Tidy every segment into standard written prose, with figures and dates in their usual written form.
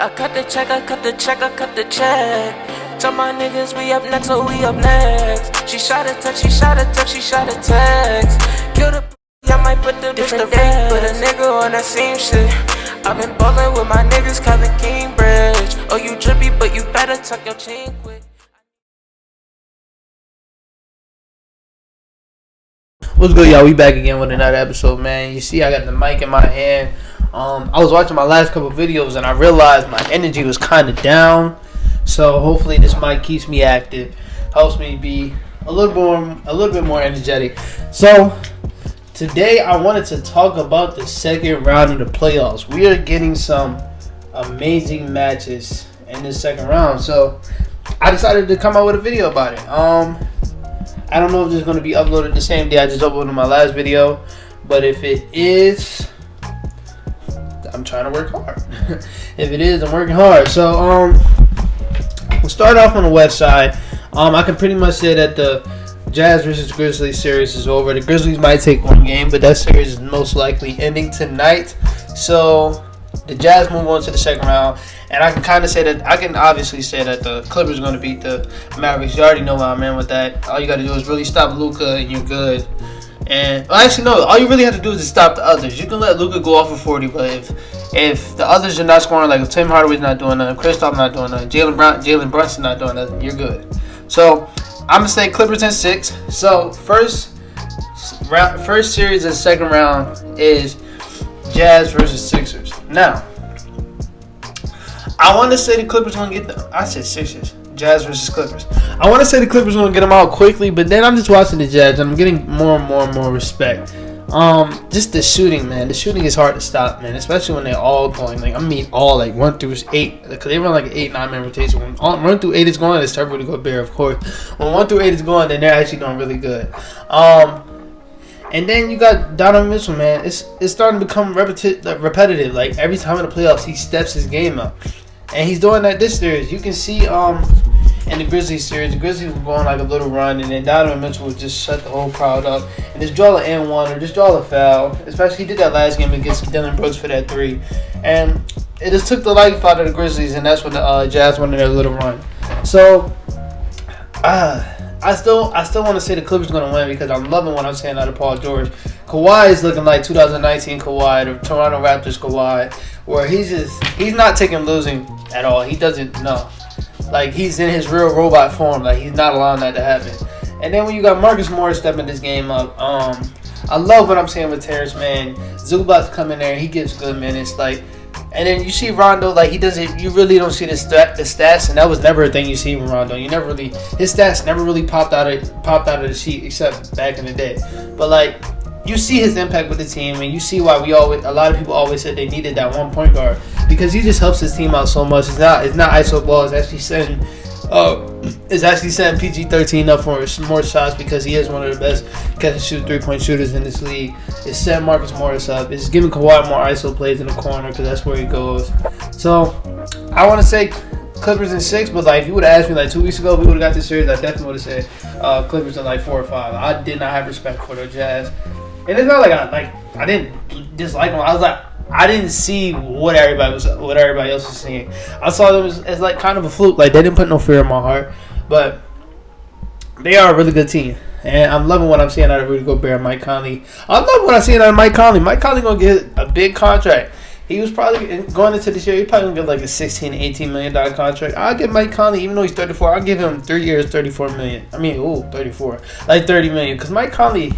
I cut the check, I cut the check, I cut the check. Tell my niggas we up next, so we up next. She shot a text, she shot a text, she shot a text. Kill the I might put the different day, put a nigga on that same shit. I've been ballin' with my niggas, Kevin Cambridge. Oh, you drippy, but you better tuck your chain quick. What's good, y'all? We back again with another episode, man. You see, I got the mic in my hand. I was watching my last couple videos and I realized my energy was kind of down. So hopefully this mic keeps me active, helps me be a little bit more energetic. So today I wanted to talk about the second round of the playoffs. We are getting some amazing matches in this second round. So I decided to come out with a video about it. I don't know if this is going to be uploaded the same day I just uploaded my last video, but if it is, I'm trying to work hard. If it is, I'm working hard. So we'll start off on the west side. I can pretty much say that the Jazz versus Grizzlies series is over. The Grizzlies might take one game, but that series is most likely ending tonight. So the Jazz move on to the second round, and I can kind of say that I can obviously say that the Clippers are going to beat the Mavericks. You already know where I'm in with that. All you got to do is really stop Luka, and you're good. And well, actually, no. All you really have to do is just stop the others. You can let Luka go off for 40, but if the others are not scoring, like if Tim Hardaway's not doing nothing, Kristaps not doing nothing, Jalen Brunson not doing nothing, you're good. So I'm gonna say Clippers in 6. So first series of the second round is Jazz versus Sixers. Now, I want to say the Clippers going to get them. I said Sixers. Jazz versus Clippers. I want to say the Clippers going to get them out quickly, but then I'm just watching the Jazz, and I'm getting more and more respect. Just the shooting, man. The shooting is hard to stop, man, especially when they're all going. Like, I mean all, like, 1 through 8. Because they run like an 8-9-man rotation. When 1 through 8 is going, it's terrible to go bare, of course. When 1 through 8 is going, then they're actually doing really good. And then you got Donovan Mitchell, man. It's starting to become repetitive. Like, every time in the playoffs, he steps his game up. And he's doing that this series. You can see in the Grizzlies series, the Grizzlies were going like a little run, and then Donovan Mitchell would just shut the whole crowd up. And just draw an N1 or just draw a foul. Especially he did that last game against Dillon Brooks for that 3. And it just took the life out of the Grizzlies, and that's when the Jazz went on their little run. So, I still want to say the Clippers are going to win because I'm loving what I'm saying out of Paul George. Kawhi is looking like 2019 Kawhi, the Toronto Raptors Kawhi, where he's not taking losing at all. He doesn't know. Like, he's in his real robot form. Like, he's not allowing that to happen. And then when you got Marcus Morris stepping this game up, I love what I'm saying with Terrence Mann. Zubac's come in there, he gives good minutes. Like, and then you see Rondo, like, you really don't see the stats, and that was never a thing you see with Rondo. His stats never really popped out of the sheet except back in the day. But, like, you see his impact with the team, and you see why a lot of people always said they needed that one point guard, because he just helps his team out so much. It's not ISO ball. It's actually setting PG-13 up for more shots because he is one of the best catch-and-shoot 3-point shooters in this league. It's setting Marcus Morris up. It's giving Kawhi more ISO plays in the corner because that's where he goes. So I want to say Clippers in 6, but like if you would have asked me like 2 weeks ago, we would have got this series, I definitely would have said Clippers in like 4 or 5. I did not have respect for the Jazz. And it's not like I didn't dislike them. I was like, I didn't see what everybody else was seeing. I saw them as like kind of a fluke. Like, they didn't put no fear in my heart, but they are a really good team. And I'm loving what I'm seeing out of Rudy Gobert and Mike Conley. I love what I'm seeing out of Mike Conley. Mike Conley gonna get a big contract. He was probably going into this year. He probably gonna get like a $16, $18 million contract. I'll give Mike Conley, even though he's 34, I'll give him 3 years, $34 million. 34, like $30 million. Because Mike Conley,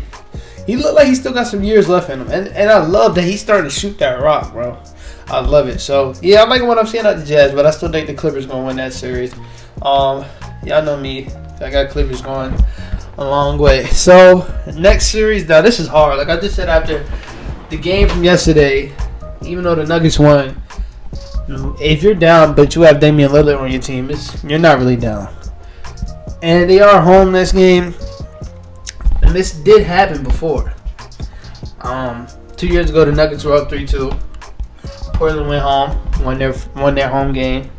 he looked like he still got some years left in him. And I love that he's starting to shoot that rock, bro. I love it. So, yeah, I'm liking what I'm seeing out the Jazz, but I still think the Clippers going to win that series. Y'all know me. I got Clippers going a long way. So, next series, now this is hard. Like I just said after the game from yesterday, even though the Nuggets won, if you're down but you have Damian Lillard on your team, you're not really down. And they are home this game. And this did happen before. 2 years ago, the Nuggets were up 3-2. Portland went home, won their home game.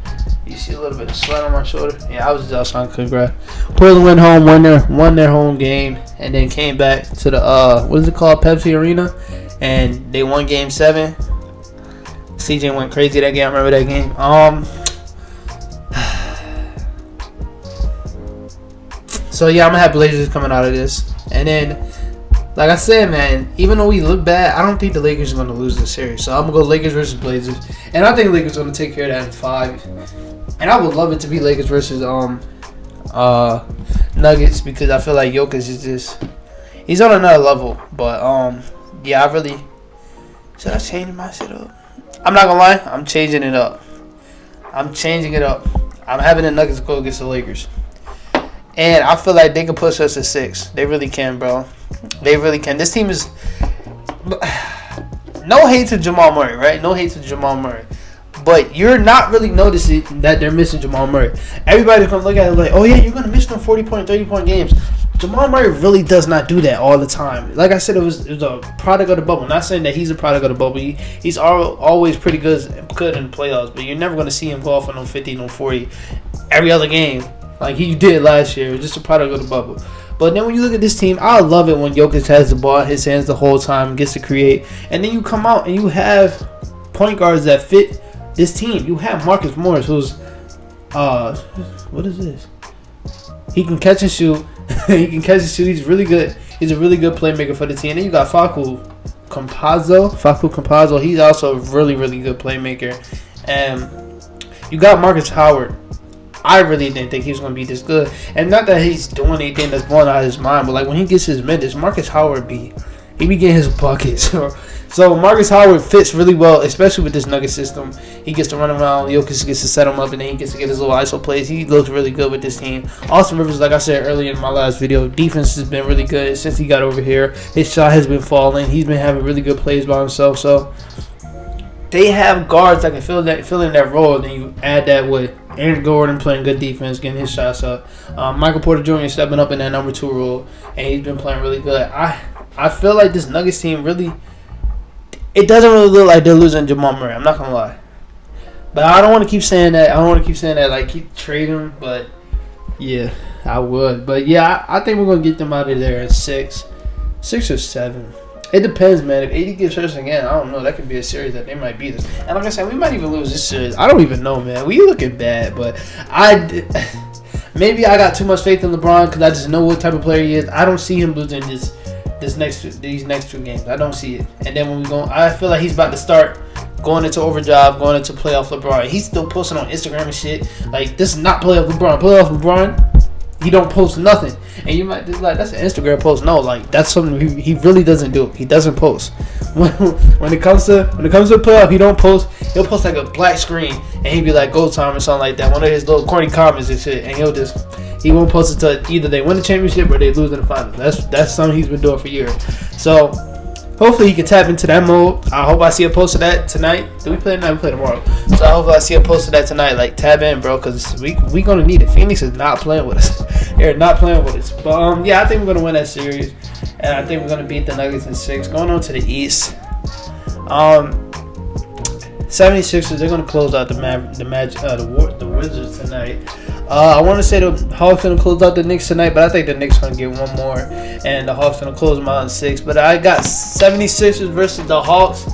You see a little bit of sweat on my shoulder. Yeah, I was just outside. Congrats. Portland went home, won their home game, and then came back to the what is it called, Pepsi Arena, and they won Game 7. CJ went crazy that game. I remember that game. So yeah, I'm gonna have Blazers coming out of this, and then, like I said, man, even though we look bad, I don't think the Lakers are gonna lose this series. So I'm gonna go Lakers versus Blazers, and I think Lakers are gonna take care of that in 5. And I would love it to be Lakers versus Nuggets, because I feel like Jokic is just, he's on another level. But yeah, should I change my shit up? I'm not gonna lie, I'm changing it up. I'm having the Nuggets go against the Lakers. And I feel like they can push us to 6. They really can, bro. They really can. This team is... No hate to Jamal Murray, right? No hate to Jamal Murray. But you're not really noticing that they're missing Jamal Murray. Everybody's going to look at it like, oh, yeah, you're going to miss them 40-point, 30-point games. Jamal Murray really does not do that all the time. Like I said, it was a product of the bubble. Not saying that he's a product of the bubble. He's always pretty good in the playoffs. But you're never going to see him go off on no 50, no 40 every other game, like he did last year. It was just a product of the bubble. But then when you look at this team, I love it when Jokic has the ball in his hands the whole time, gets to create. And then you come out and you have point guards that fit this team. You have Marcus Morris, who's, what is this? He can catch and shoot. He's really good. He's a really good playmaker for the team. And then you got Facu Campazzo. He's also a really, really good playmaker. And you got Marcus Howard. I really didn't think he was going to be this good. And not that he's doing anything that's blowing out of his mind, but like when he gets his minutes, Marcus Howard he be getting his buckets. So Marcus Howard fits really well, especially with this Nugget system. He gets to run around, Jokic gets to set him up, and then he gets to get his little ISO plays. He looks really good with this team. Austin Rivers, like I said earlier in my last video, defense has been really good since he got over here. His shot has been falling. He's been having really good plays by himself. So they have guards that can fill in that role, and then you add that with Aaron Gordon playing good defense, getting his shots up. Michael Porter Jr. stepping up in that number 2 role, and he's been playing really good. I feel like this Nuggets team really, it doesn't really look like they're losing Jamal Murray. I'm not gonna lie, but I don't want to keep saying that. Like keep trading him, but yeah, I would. But yeah, I think we're gonna get them out of there at 6 or 7. It depends, man. If AD gets hurt again, I don't know. That could be a series that they might beat us. And like I said, we might even lose this series. I don't even know, man. We looking bad, but maybe I got too much faith in LeBron because I just know what type of player he is. I don't see him losing these next 2 games. I don't see it. And then when we go, I feel like he's about to start going into overdrive, going into playoff LeBron. He's still posting on Instagram and shit. Like, this is not playoff LeBron. Playoff LeBron, he don't post nothing. And you might be like, that's an Instagram post. No, like, that's something he really doesn't do. He doesn't post. When it comes to playoff, he don't post. He'll post like a black screen and he'd be like goal time or something like that. One of his little corny comments and shit. And he won't post it until either they win the championship or they lose in the finals. That's something he's been doing for years. So hopefully he can tap into that mode. I hope I see a post of that tonight. Do we play tonight? We play tomorrow. So I hope I see a post of that tonight. Like, tab in, bro, because we gonna need it. Phoenix is not playing with us. They're not playing with us. But yeah, I think we're gonna win that series, and I think we're gonna beat the Nuggets in 6. Going on to the East. 76ers, they're gonna close out the Wizards tonight. I want to say the Hawks gonna close out the Knicks tonight, but I think the Knicks gonna get one more, and the Hawks gonna close them out in 6. But I got 76ers versus the Hawks.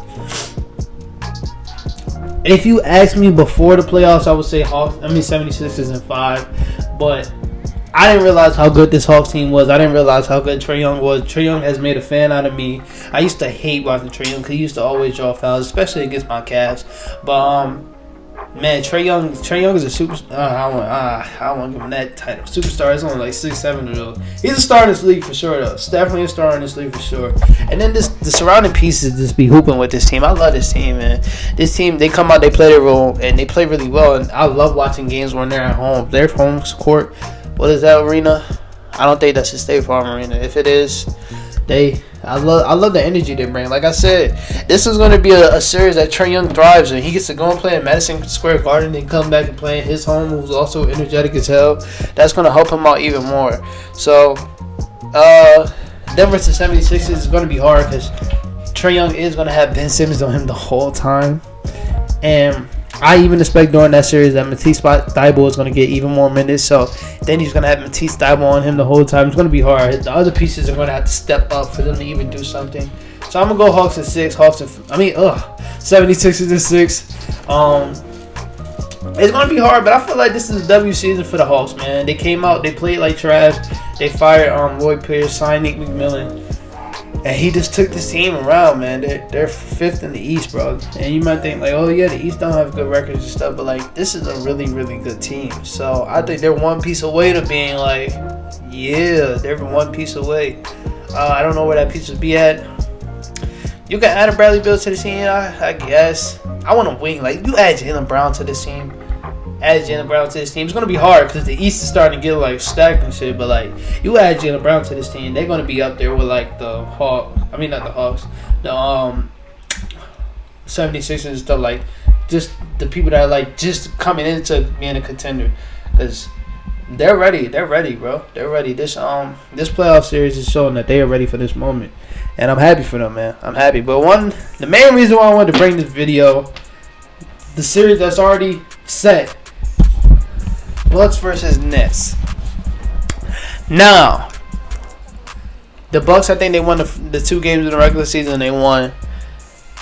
If you asked me before the playoffs, I would say 76ers in 5. But I didn't realize how good this Hawks team was. I didn't realize how good Trae Young was. Trae Young has made a fan out of me. I used to hate watching Trae Young because he used to always draw fouls, especially against my Cavs. But man, Trae Young is a superstar. I don't want to give him that title. Superstar. He's only like 6'7" though. He's a star in this league for sure though. It's definitely a star in this league for sure. And then the surrounding pieces just be hooping with this team. I love this team, man. This team, they come out, they play their role, and they play really well. And I love watching games when they're at home. Their home court. What is that arena? I don't think that's the State Farm Arena. If it is, I love the energy they bring. Like I said, this is going to be a series that Trae Young thrives in. He gets to go and play in Madison Square Garden and come back and play in his home, who's also energetic as hell. That's going to help him out even more. So, Denver to 76ers is going to be hard because Trae Young is going to have Ben Simmons on him the whole time. And I even expect during that series that Matisse Thybulle is going to get even more minutes. So then he's going to have Matisse Thybulle on him the whole time. It's going to be hard. The other pieces are going to have to step up for them to even do something. So I'm gonna go Hawks in 6. 76ers in 6. It's gonna be hard, but I feel like this is a W season for the Hawks, man. They came out, they played like trash. They fired Lloyd Pierce, signed Nick McMillan, and he just took this team around, man. They're 5th in the East, bro. And you might think like, oh yeah, the East don't have good records and stuff, but like this is a really, really good team. So I think they're one piece away to being like, yeah, they're one piece away. I don't know where that piece would be at. You can add a Bradley Beal to the team, I guess. I want to wing. Like, you add Jaylen Brown to this team. It's going to be hard because the East is starting to get, like, stacked and shit. But, like, you add Jaylen Brown to this team, they're going to be up there with, like, the Hawks. I mean, not the Hawks. The 76ers and stuff. Like, just the people that are, like, just coming into being a contender. Because they're ready. They're ready, bro. They're ready. This playoff series is showing that they are ready for this moment. And I'm happy for them, man. I'm happy. But the main reason why I wanted to bring this video, the series that's already set, Bucks versus Nets. Now, the Bucks, I think they won the 2 games in the regular season. They won.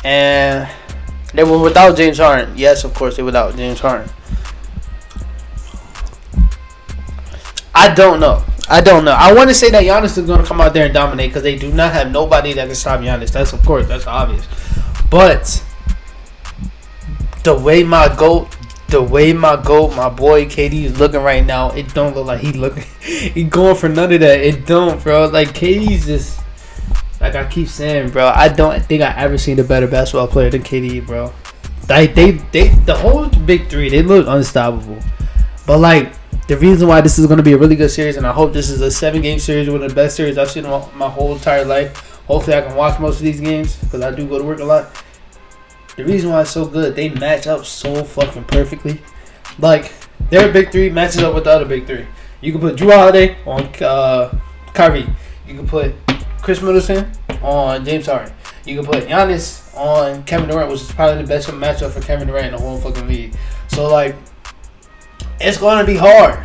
And they were without James Harden. Yes, of course, they were without James Harden. I don't know. I want to say that Giannis is going to come out there and dominate because they do not have nobody that can stop Giannis. That's obvious. But the way my boy KD is looking right now, it don't look like he going for none of that. It don't, bro. Like KD's just, like I keep saying, bro. I don't think I ever seen a better basketball player than KD, bro. Like they the whole big three, they look unstoppable. But like, the reason why this is going to be a really good series, and I hope this is a 7-game series, one of the best series I've seen in my whole entire life. Hopefully I can watch most of these games because I do go to work a lot. The reason why it's so good, they match up so fucking perfectly. Like, their big three matches up with the other big three. You can put Jrue Holiday on Kyrie. You can put Chris Middleton on James Harden. You can put Giannis on Kevin Durant, which is probably the best matchup for Kevin Durant in the whole fucking league. So, like, it's going to be hard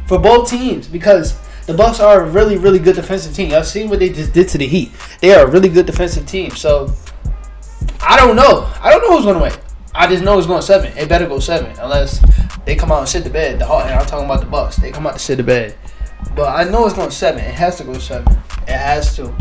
for both teams because the Bucks are a really, really good defensive team. I've seen what they just did to the Heat. They are a really good defensive team. So, I don't know. I don't know who's going to win. I just know it's going 7. It better go 7 unless they come out and shit the bed. And I'm talking about the Bucks. They come out to shit the bed. But I know it's going 7. It has to go 7. It has to.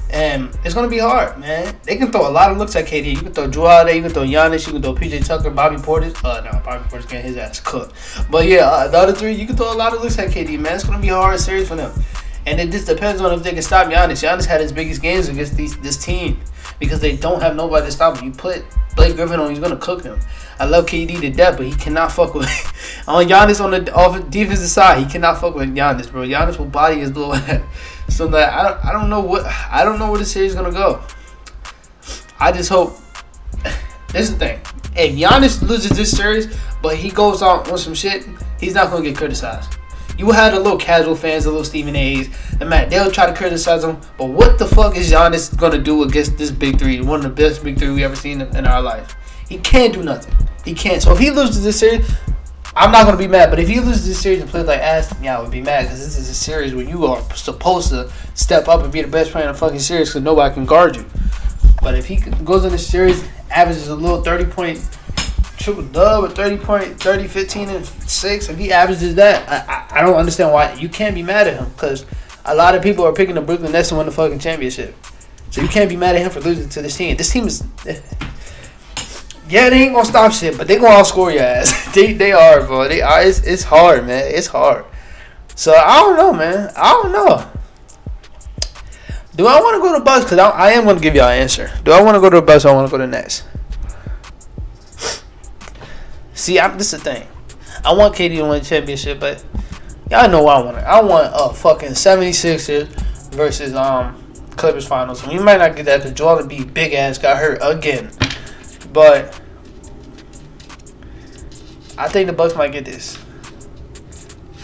And it's going to be hard, man. They can throw a lot of looks at KD. You can throw Jrue Holiday, you can throw Giannis, you can throw PJ Tucker, Bobby Portis. No, Bobby Portis getting his ass cooked. But yeah, the other 3, you can throw a lot of looks at KD, man. It's going to be a hard series for them. And it just depends on if they can stop Giannis. Giannis had his biggest games against this team because they don't have nobody to stop him. You put Blake Griffin on, he's going to cook him. I love KD to death, but he cannot fuck with on Giannis on the defensive side. He cannot fuck with Giannis, bro. Giannis will body his little ass. So like, I don't know where the series is gonna go. I just hope. This is the thing. If Giannis loses this series, but he goes out on some shit, he's not gonna get criticized. You had a little casual fans, a little Stephen A's, and Matt, they'll try to criticize him. But what the fuck is Giannis gonna do against this big 3? One of the best big 3 we ever seen in our life. He can't do nothing. He can't. So if he loses this series, I'm not going to be mad. But if he loses this series and plays like ass, yeah, I would be mad because this is a series where you are supposed to step up and be the best player in the fucking series because nobody can guard you. But if he goes in this series, averages a little 30-point triple-dub or 30, 15, and 6, if he averages that, I don't understand why. You can't be mad at him because a lot of people are picking the Brooklyn Nets to win the fucking championship. So you can't be mad at him for losing to this team. This team is... Yeah, they ain't gonna stop shit, but they gonna outscore your ass. they are, bro. They are. It's hard, man. It's hard. So I don't know, man. I don't know. Do I want to go to the Bucks? Because I am gonna give y'all an answer. Do I want to go to the Bucks or I want to go to the Nets? See, this is the thing. I want KD to win the championship, but y'all know what I want. I want a fucking 76ers versus Clippers finals. And we might not get that because Joel Embiid big ass got hurt again. But I think the Bucks might get this.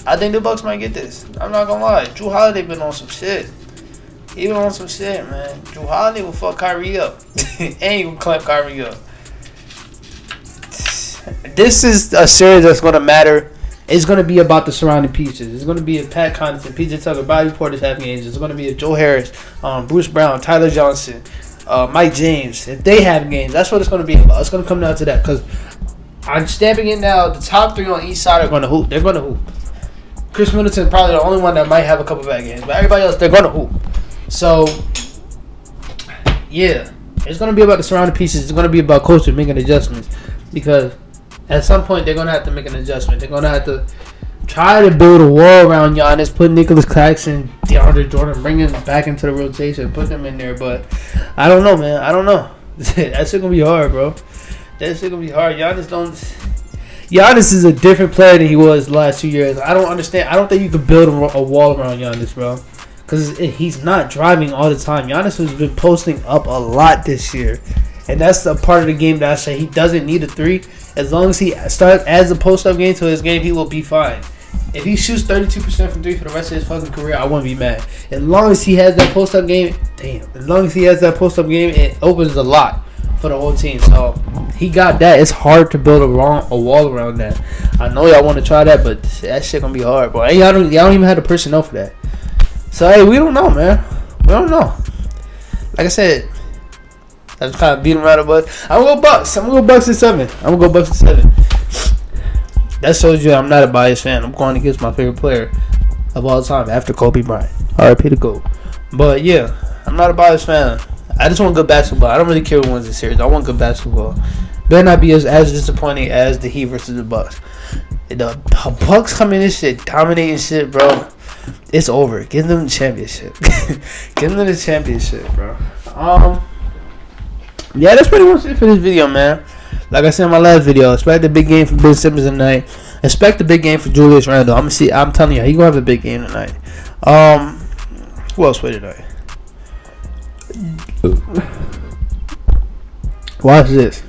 I'm not gonna lie. Jrue Holiday been on some shit. He been on some shit, man. Jrue Holiday will fuck Kyrie up. And he will clamp Kyrie up. This is a series that's gonna matter. It's gonna be about the surrounding pieces. It's gonna be a Pat Connaughton, PJ Tucker, Bobby Portis having games. It's gonna be a Joe Harris, Bruce Brown, Tyler Johnson. Mike James, if they have games, that's what it's going to be about. It's going to come down to that because I'm stamping it now. The top 3 on each side are going to hoop. They're going to hoop. Chris Middleton probably the only one that might have a couple bad games, but everybody else, they're going to hoop. So, yeah, it's going to be about the surrounding pieces. It's going to be about coaches making adjustments because at some point they're going to have to make an adjustment. They're going to have to try to build a wall around Giannis, put Nicholas Claxton, DeAndre Jordan, bring him back into the rotation, put them in there. But I don't know, man. I don't know. That shit going to be hard, bro. That shit going to be hard. Giannis is a different player than he was the last 2 years. I don't understand. I don't think you could build a wall around Giannis, bro. Because he's not driving all the time. Giannis has been posting up a lot this year. And that's the part of the game that I say he doesn't need a 3. As long as he adds a post-up game to his game, he will be fine. If he shoots 32% from 3 for the rest of his fucking career, I wouldn't be mad. As long as he has that post-up game, as long as he has that post-up game, it opens a lot for the whole team. So he got that. It's hard to build a wall around that. I know y'all want to try that, but that shit gonna be hard, bro. And y'all don't even have the personnel for that. So hey, we don't know, man. We don't know. Like I said, I just kind of beat him around the bush. I'm gonna go Bucks. I'm gonna go Bucks in 7. That shows you I'm not a biased fan. I'm going against my favorite player of all time after Kobe Bryant. R.I.P. to GOAT. But yeah, I'm not a biased fan. I just want good basketball. I don't really care who wins the series. I want good basketball. Better not be as disappointing as the Heat versus the Bucks. The Bucks come in this shit, dominating shit, bro. It's over. Give them the championship. Give them the championship, bro. Yeah, that's pretty much it for this video, man. Like I said in my last video, expect the big game from Ben Simmons tonight. Expect the big game for Julius Randle. I'm telling you, he gonna have a big game tonight. Who else played tonight? Watch this.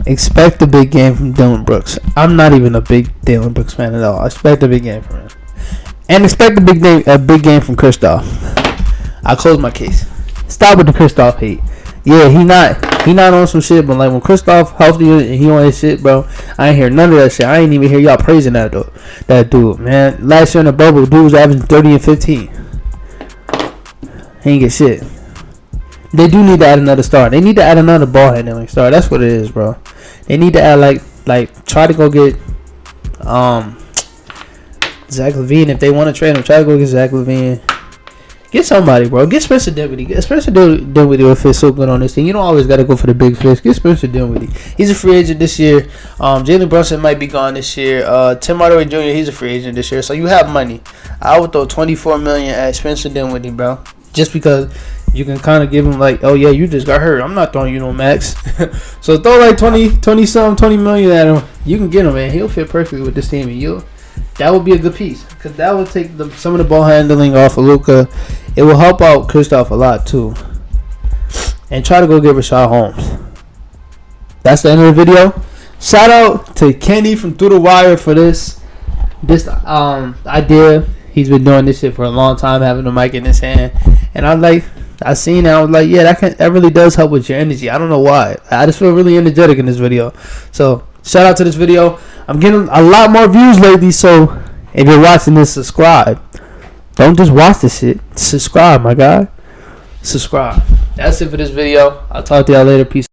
Expect the big game from Dillon Brooks. I'm not even a big Dillon Brooks fan at all. Expect a big game from him. And expect a big game from Kristoff. I close my case. Stop with the Kristoff hate. Yeah, he not on some shit, but like when Kristoff healthy and he on his shit, bro, I ain't hear none of that shit. I ain't even hear y'all praising that dude, man. Last year in the bubble, dude was averaging 30 and 15. He ain't get shit. They do need to add another star. They need to add another ball handling star. That's what it is, bro. They need to add like try to go get Zach LaVine if they want to trade him. Try to go get Zach LaVine. Get somebody, bro. Get Spencer Dinwiddie. Get Spencer Dinwiddie will fit so good on this team. You don't always got to go for the big fish. Get Spencer Dinwiddie. He's a free agent this year. Jalen Brunson might be gone this year. Tim Hardaway Jr., he's a free agent this year. So you have money. I would throw $24 million at Spencer Dinwiddie, bro. Just because you can kind of give him like, oh, yeah, you just got hurt. I'm not throwing you no max. So throw like 20 million at him. You can get him, man. He'll fit perfectly with this team. And that would be a good piece. Because that would take some of the ball handling off of Luka. It will help out Kristoff a lot, too. And try to go get Rashad Holmes. That's the end of the video. Shout out to Kenny from Through the Wire for this idea. He's been doing this shit for a long time, having the mic in his hand. And I was like, yeah, that really does help with your energy. I don't know why. I just feel really energetic in this video. So, shout out to this video. I'm getting a lot more views lately, so if you're watching this, subscribe. Don't just watch this shit. Subscribe, my guy. Subscribe. That's it for this video. I'll talk to y'all later. Peace.